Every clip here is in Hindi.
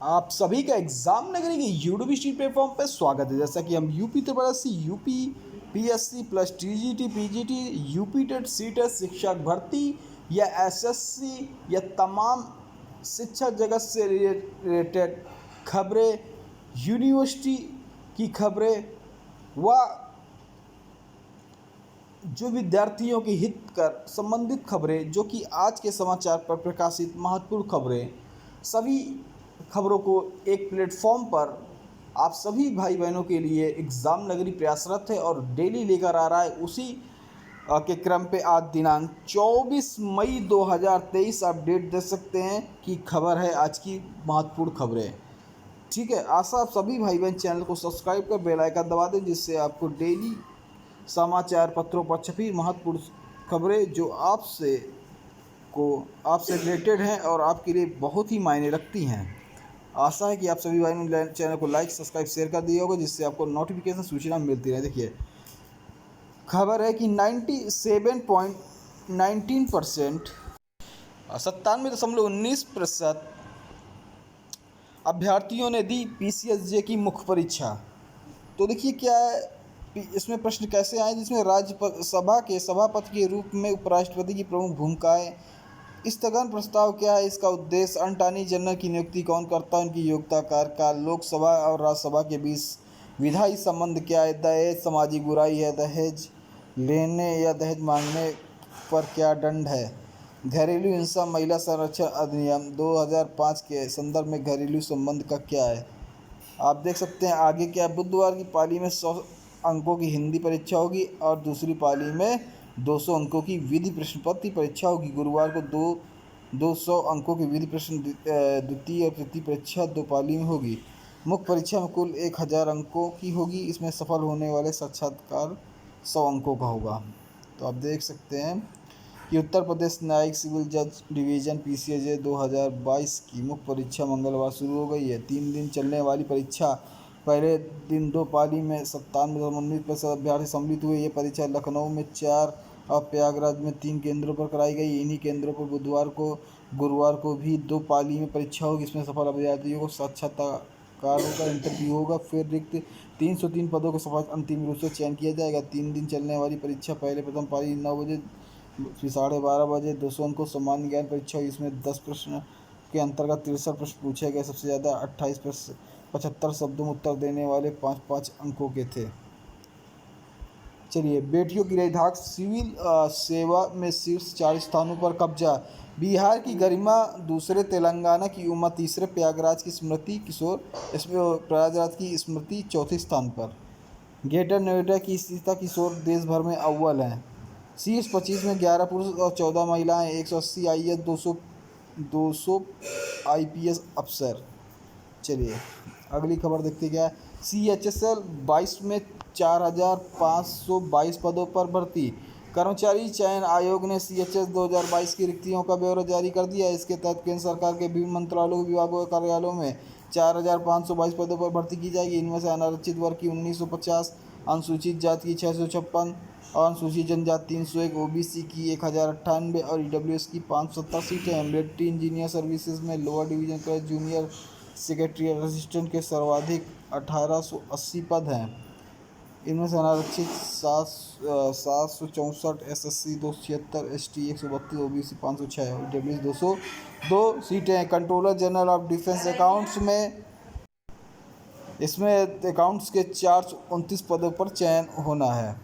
आप सभी का एग्जाम नगरी के यूट्यूब स्ट्रीट प्लेटफॉर्म पर स्वागत है। जैसा कि हम यूपी त्रिपरासी UP PSC plus TGT PGT UP TET CTET शिक्षक भर्ती या एसएससी या तमाम शिक्षा जगत से रिलेटेड खबरें, यूनिवर्सिटी की खबरें व जो विद्यार्थियों के हित कर संबंधित खबरें, जो कि आज के समाचार पर प्रकाशित महत्वपूर्ण खबरें, सभी खबरों को एक प्लेटफॉर्म पर आप सभी भाई बहनों के लिए एग्ज़ाम नगरी प्रयासरत है और डेली लेकर आ रहा है। उसी के क्रम पे आज दिनांक 24 मई 2023 आप डेट दे सकते हैं कि खबर है आज की महत्वपूर्ण खबरें। ठीक है, आशा आप सभी भाई बहन चैनल को सब्सक्राइब कर बेल आइकन दबा दें, जिससे आपको डेली समाचार पत्रों पर छपी महत्वपूर्ण खबरें जो आपसे रिलेटेड हैं और आपके लिए बहुत ही मायने रखती हैं। आशा है कि आप सभी भाई ने चैनल को लाइक सब्सक्राइब शेयर कर दिया होगा, जिससे आपको नोटिफिकेशन सूचना मिलती रहे। देखिए, खबर है कि 97.19% 97.19% अभ्यर्थियों ने दी पीसीएसजे की मुख्य परीक्षा। तो देखिए क्या है, इसमें प्रश्न कैसे आए, जिसमें राज्यसभा के सभापति के रूप में उपराष्ट्रपति की प्रमुख भूमिकाएं। स्थगन प्रस्ताव क्या है, इसका उद्देश्य, अटॉर्नी जनरल की नियुक्ति कौन करता है, उनकी योग्यता, कार्यकाल, लोकसभा और राज्यसभा के बीच विधायी संबंध क्या है, दहेज सामाजिक बुराई है, दहेज लेने या दहेज मांगने पर क्या दंड है, घरेलू हिंसा महिला संरक्षण अधिनियम 2005 के संदर्भ में घरेलू संबंध का क्या है। आप देख सकते हैं आगे क्या, बुधवार की पाली में 100 अंकों की हिंदी परीक्षा होगी और दूसरी पाली में 200 अंकों की विधि प्रश्न पत्र परीक्षा होगी। गुरुवार को 200 अंकों की विधि प्रश्न द्वितीय और तृतीय परीक्षा 2 पाली में होगी। मुख्य परीक्षा में कुल 1000 अंकों की होगी। इसमें सफल होने वाले साक्षात्कार 100 अंकों का होगा। तो आप देख सकते हैं कि उत्तर प्रदेश न्यायिक सिविल जज डिवीज़न पीसीएजे 2022 की मुख्य परीक्षा मंगलवार शुरू हो गई है। 3 दिन चलने वाली परीक्षा पहले दिन 2 पाली में 97.19% अभ्यर्थी सम्मिलित हुए। ये परीक्षा लखनऊ में 4 और प्रयागराज में 3 केंद्रों पर कराई गई। इन्हीं केंद्रों पर बुधवार को गुरुवार को भी 2 पाली में परीक्षा होगी। इसमें सफल अभ्यर्थियों को साक्षात्कारों का इंटरव्यू होगा। फिर रिक्त 303 पदों को सफल अंतिम रूप से चयन किया जाएगा। 3 दिन चलने वाली परीक्षा पहले प्रथम पाली 9 बजे, फिर 12:30 बजे 200 अंकों सामान्य ज्ञान परीक्षा हुई। इसमें 10 प्रश्न के अंतर्गत 63 प्रश्न पूछे गए। सबसे ज़्यादा 28 प्रश्न 75 शब्दों में उत्तर देने वाले 5-5 अंकों के थे। चलिए, बेटियों की रही धाक, सिविल सेवा में शीर्ष 4 स्थानों पर कब्जा। बिहार की गरिमा दूसरे, तेलंगाना की उमा तीसरे, प्रयागराज की स्मृति किशोर प्रयागराज की स्मृति चौथे स्थान पर। ग्रेटर नोएडा की स्थिता किशोर देश भर में अव्वल हैं। शीर्ष 25 में 11 पुरुष और 14 महिलाएं। 180 आईएएस, 200 आईपीएस अफसर। चलिए अगली खबर देखते क्या है। CHSL 22 में 4522 पदों पर भर्ती। कर्मचारी चयन आयोग ने CHS 2022 की रिक्तियों का ब्यौरा जारी कर दिया है। इसके तहत केंद्र सरकार के विभिन्न मंत्रालयों, विभागों और कार्यालयों में 4522 पदों पर भर्ती की जाएगी। इनमें से अनारक्षित वर्ग की 1950, अनुसूचित जाति की 656 और अनुसूचित जनजाति 301, OBC की 1098 और EWS की 570 सीटें हैं। मिलिट्री इंजीनियर सर्विसेज में लोअर डिवीजन का जूनियर सेक्रेटरी असिस्टेंट के सर्वाधिक 1880 पद हैं। इनमें से अनारक्षित 764, SSC 276, ST 132, OBC 506 और EWS 202 सीटें हैं। Controller general of defence accounts में इसमें अकाउंट्स के 429 पदों पर चयन होना है।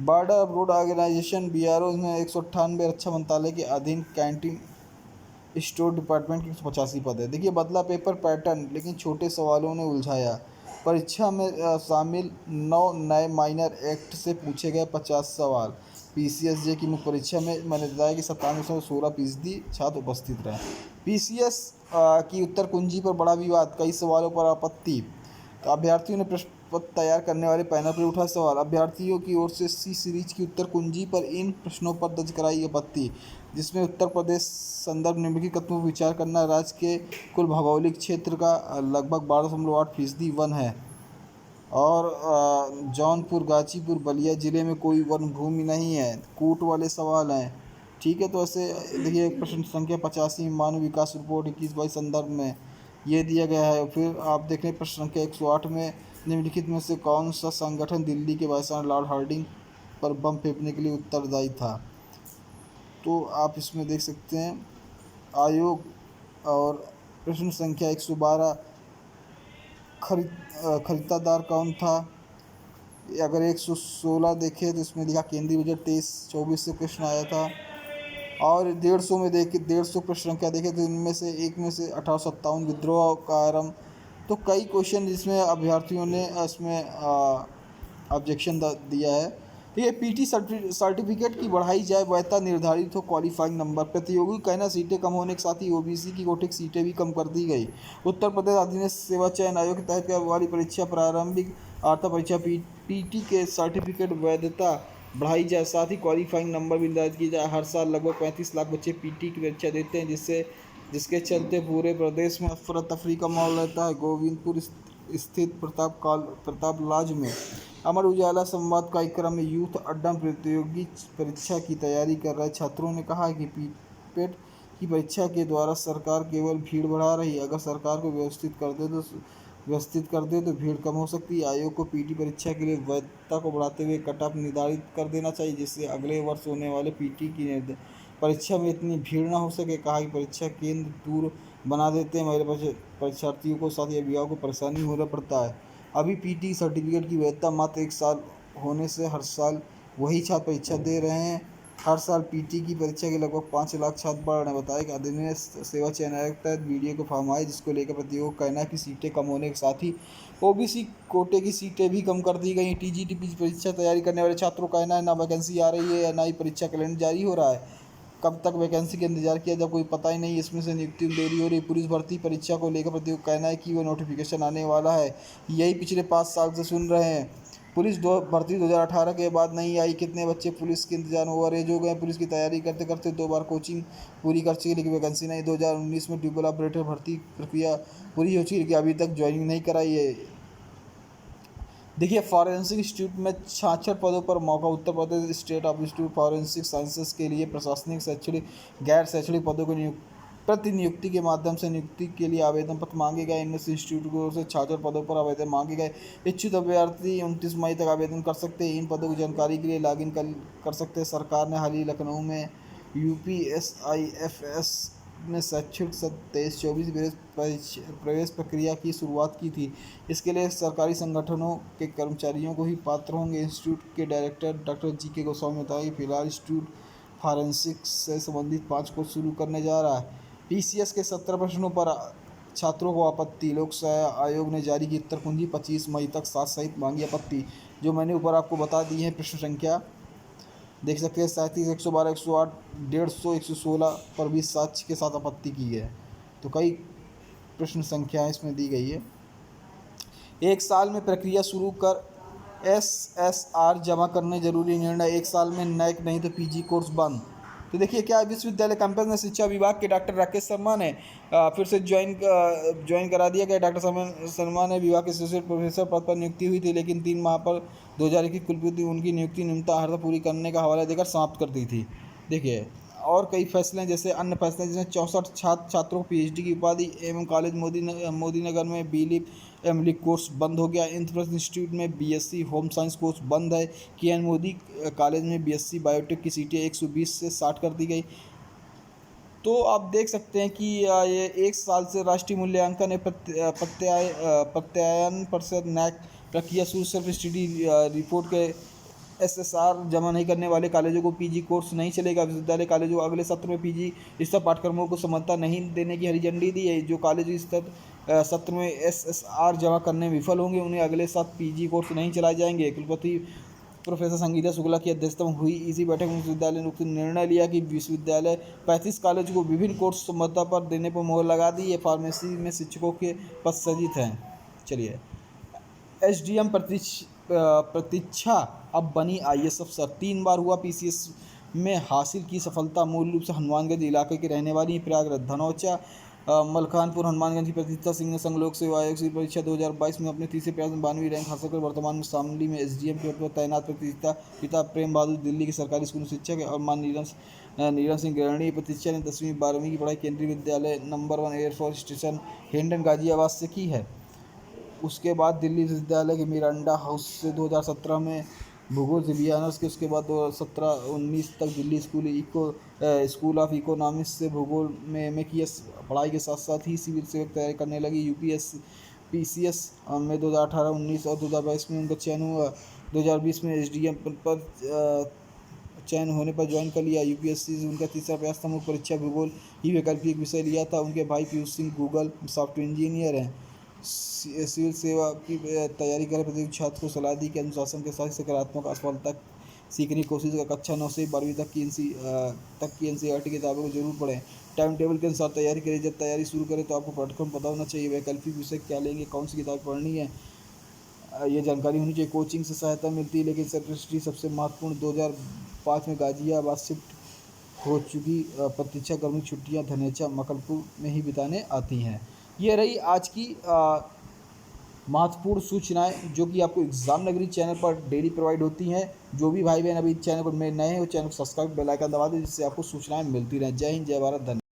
बॉर्डर रोड ऑर्गेनाइजेशन BRO में 198 रक्षा मंत्रालय के अधीन कैंटीन स्टोर डिपार्टमेंट की 185 पद है। देखिए, बदला पेपर पैटर्न, लेकिन छोटे सवालों ने उलझाया। परीक्षा में शामिल 9 नए माइनर एक्ट से पूछे गए 50 सवाल। PCSJ की मुख्य परीक्षा में मैंने बताया कि 97.16% छात्र उपस्थित रहे। PCS की उत्तर कुंजी पर बड़ा विवाद, कई सवालों पर आपत्ति। तो अभ्यर्थियों ने प्रश्न पत्र तैयार करने वाले पैनल पर उठा सवाल। अभ्यर्थियों की ओर से C सीरीज की उत्तर कुंजी पर इन प्रश्नों पर दर्ज कराई आपत्ति, जिसमें उत्तर प्रदेश संदर्भ निम्नलिखित तत्वों पर विचार करना। राज्य के कुल भौगोलिक क्षेत्र का लगभग 12.8% वन है और जौनपुर, गाजीपुर, बलिया जिले में कोई वन भूमि नहीं है। कूट वाले सवाल हैं। ठीक है। तो ऐसे देखिए प्रश्न संख्या 85 मानव विकास रिपोर्ट 21-22 संदर्भ में ये दिया गया है। फिर आप देख रहे हैं प्रश्न संख्या 108 में निम्नलिखित में से कौन सा संगठन दिल्ली के वायसराय लॉर्ड हार्डिंग पर बम फेंकने के लिए उत्तरदायी था। तो आप इसमें देख सकते हैं आयोग। और प्रश्न संख्या 112 खरीदार कौन था। अगर 116 देखें तो इसमें लिखा केंद्रीय बजट 23-24 से प्रश्न आया था। और 150 में देखे 150 प्रश्न संख्या देखें तो इनमें से एक में से 1857 विद्रोह का आरंभ। तो कई क्वेश्चन जिसमें अभ्यर्थियों ने इसमें ऑब्जेक्शन दिया है। तो ये पीटी सर्टिफिकेट की बढ़ाई जाए, वैधता निर्धारित हो, क्वालिफाइंग नंबर। प्रतियोगी कहना सीटें कम होने के साथ ही ओबीसी की कोटे की सीटें भी कम कर दी गई। उत्तर प्रदेश अधीनस्थ सेवा चयन आयोग के तहत वाली परीक्षा प्रारंभिक अर्हता परीक्षा पीटी के सर्टिफिकेट वैधता बढ़ाई जाए, साथ ही क्वालिफाइंग नंबर भी निर्धारित किया जाए। हर साल लगभग 35 लाख बच्चे पीटी की परीक्षा देते हैं, जिसके चलते पूरे प्रदेश में अफरा तफरी का माहौल रहता है। गोविंदपुर स्थित प्रताप लॉज में अमर उजाला संवाद कार्यक्रम में यूथ अड्डा प्रतियोगी परीक्षा की तैयारी कर रहे छात्रों ने कहा कि पेट की परीक्षा के द्वारा सरकार केवल भीड़ बढ़ा रही है। अगर सरकार को व्यवस्थित कर दे तो भीड़ कम हो सकती है। आयोग को पीटी परीक्षा के लिए वैधता को बढ़ाते हुए कट ऑफ निर्धारित कर देना चाहिए, जिससे अगले वर्ष होने वाले पीटी की परीक्षा में इतनी भीड़ ना हो सके। कहा कि परीक्षा केंद्र दूर बना देते हैं महिला परीक्षार्थियों को, साथ ही अभिभावकों को परेशानी होना पड़ता है। अभी पीटी सर्टिफिकेट की वैधता मात्र 1 साल होने से हर साल वही छात्र परीक्षा दे रहे हैं। हर साल पीटी की परीक्षा के लगभग 5 लाख छात्र बढ़ रहे हैं। बताया कि अधीनस्थ सेवा चयन आयोग के तहत वीडियो को फॉर्म आए, जिसको लेकर प्रतियोगी का कहना है कि सीटें कम होने के साथ ही ओबीसी कोटे की सीटें भी कम कर दी गई। टीजीटी परीक्षा तैयारी करने वाले छात्रों का कहना है ना वैकेंसी आ रही है, ना ही परीक्षा कैलेंडर जारी हो रहा है। कब तक वैकेंसी का इंतजार किया जब कोई पता ही नहीं। इसमें से नियुक्ति में देरी हो रही। पुलिस भर्ती परीक्षा को लेकर प्रतियोगी कहना है कि वो नोटिफिकेशन आने वाला है, यही पिछले 5 साल से सुन रहे हैं। पुलिस भर्ती 2018 के बाद नहीं आई। कितने बच्चे पुलिस के इंतजार में ओवरएज हो गए। पुलिस की तैयारी करते करते 2 बार कोचिंग पूरी कर चुकी, लेकिन वैकेंसी नहीं। 2019 में ट्यूबवेल ऑपरेटर भर्ती प्रक्रिया पूरी हो चुकी, लेकिन अभी तक ज्वाइनिंग नहीं कराई है। देखिए फॉरेंसिक इंस्टीट्यूट में 66 पदों पर मौका। Uttar Pradesh State of Institute Forensic Sciences के लिए प्रशासनिक, शैक्षणिक, गैर शैक्षणिक पदों को प्रतिनियुक्ति के माध्यम से नियुक्ति के लिए आवेदन पत्र मांगे गए। इनमें से इंस्टीट्यूट की ओर से 66 पदों पर आवेदन मांगे गए। इच्छुक अभ्यर्थी 29 मई तक आवेदन कर सकते हैं। इन पदों की जानकारी के लिए लॉगिन कर सकते हैं। सरकार ने हाल ही लखनऊ में यूपीएसआईएफएस में शैक्षणिक सत्र 23-24 प्रवेश प्रक्रिया की शुरुआत की थी। इसके लिए सरकारी संगठनों के कर्मचारियों को ही पात्र होंगे। इंस्टीट्यूट के डायरेक्टर डॉक्टर जी.के. गोस्वामी ने बताया कि फिलहाल इंस्टीट्यूट फॉरेंसिक्स से संबंधित 5 कोर्स शुरू करने जा रहा है। पीसीएस के 17 प्रश्नों पर छात्रों को आपत्ति। लोक सेवा आयोग ने जारी की उत्तर कुंजी। 25 मई तक साथ सहित मांगी आपत्ति, जो मैंने ऊपर आपको बता दी है। प्रश्न संख्या देख सकते हैं 37, 112, 108, 150, 116 पर भी साक्ष्य के साथ आपत्ति की है। तो कई प्रश्न संख्याएं इसमें दी गई है। 1 साल में प्रक्रिया शुरू कर एसएसआर जमा करने जरूरी निर्णय। 1 साल में नैक नहीं तो पीजी कोर्स बंद। तो देखिए क्या विश्वविद्यालय कैंपस में शिक्षा विभाग के डॉक्टर राकेश शर्मा ने फिर से ज्वाइन करा दिया गया। डॉक्टर शर्मा ने विभाग के एसोसिएट प्रोफेसर पद पर नियुक्ति हुई थी, लेकिन 3 माह पर 2021 कुलपति उनकी नियुक्ति न्यूनतम अर्हता पूरी करने का हवाला देकर समाप्त कर दी थी। देखिए और कई फैसले जैसे अन्य फैसले, जिसमें 64 छात्रों को पीएचडी की उपाधि एवं कॉलेज मोदीनगर में बीलिप एमली कोर्स बंद हो गया। इंद्रप्रस्थ इंस्टीट्यूट में बीएससी होम साइंस कोर्स बंद है। केएन मोदी कॉलेज में बीएससी बायोटेक की सीटें 120 से 60 कर दी गई। तो आप देख सकते हैं कि ये 1 साल से राष्ट्रीय मूल्यांकन प्रत्यायन परिषद नैक प्रक्रिया शुरू। सिर्फ स्टडी रिपोर्ट के एसएसआर जमा नहीं करने वाले कॉलेजों को पीजी कोर्स नहीं चलेगा। विश्वविद्यालय कॉलेजों को अगले सत्र में पीजी स्तर पाठ्यक्रमों को समर्थता नहीं देने की हरी झंडी दी है। जो कॉलेज इस सत्र में एसएसआर जमा करने में विफल होंगे, उन्हें अगले सत्र पीजी कोर्स नहीं चलाए जाएंगे। कुलपति प्रोफेसर संगीता शुक्ला की अध्यक्षता में हुई इसी बैठक में विश्वविद्यालय ने निर्णय लिया कि विश्वविद्यालय 35 कॉलेज को विभिन्न कोर्स समर्थता पर देने पर मोहर लगा दी है। फार्मेसी में शिक्षकों के पद सृजित हैं। चलिए एसडीएम प्रतीक्षा अब बनी आईएएस अफसर। 3 बार हुआ पीसीएस में हासिल की सफलता। मूल रूप से हनुमानगंज इलाके के रहने वाली प्रयागराज, धनौचा, मलखानपुर, हनुमानगंज की प्रतीक्षा सिंह ने संघ लोक सेवा आयोग की परीक्षा 2022 में अपने तीसरे प्रयास में 92वीं रैंक हासिल कर वर्तमान में शामली में एसडीएम के पद पर तैनात। प्रतियोगिता पिता प्रेम बहादुर दिल्ली के सरकारी स्कूल में शिक्षक है और मां नीलम नीरज सिंह गैरणी। प्रतीक्षा ने 10वीं-12वीं की पढ़ाई केंद्रीय विद्यालय number 1 air force station Hindon Ghaziabad से की है। उसके बाद दिल्ली विश्वविद्यालय के मिरांडा हाउस से 2017 में भूगोल से बी ऑनर्स के। उसके बाद 2017-19 तक दिल्ली स्कूल ऑफ इकोनॉमिक्स से भूगोल में एमए किया। पढ़ाई के साथ साथ ही सिविल सेवा की तैयारी करने लगी। यूपीएस पीसीएस में 2018-19 और 2022 में उनका चयन हुआ। 2020 में एसडीएम पर चयन होने पर ज्वाइन कर लिया। यूपीएससी से उनका तीसरा प्रयास था। मुख्य परीक्षा भूगोल ही वैकल्पिक विषय लिया था। उनके भाई Piyush Singh Google software engineer हैं। सिविल सेवा की तैयारी कर प्रतियोगी छात्र को सलाह दी कि अनुशासन के साथ सकारात्मक असफलता सीखने की कोशिश कर। कक्षा 9 से 12वीं तक की एनसीईआरटी किताबों को जरूर पढ़ें। टाइम टेबल के अनुसार तैयारी करें। जब तैयारी शुरू करें तो आपको पाठ्यक्रम पता होना चाहिए, वैकल्पिक विषय क्या लेंगे, कौन सी किताब पढ़नी है, ये जानकारी होनी चाहिए। कोचिंग से सहायता मिलती है, लेकिन सर्टिफिकेट सबसे महत्वपूर्ण। 2005 में गाजियाबाद शिफ्ट हो चुकी प्रतीक्षा गर्मी छुट्टियां धनेचा मकलपुर में ही बिताने आती हैं। ये रही आज की महत्वपूर्ण सूचनाएं जो कि आपको एग्जाम नगरी चैनल पर डेली प्रोवाइड होती हैं। जो भी भाई बहन अभी चैनल पर नए हैं वो चैनल को सब्सक्राइब, बेल आइकन दबा दें, जिससे आपको सूचनाएं मिलती रहें। जय हिंद, जय भारत, धन्यवाद।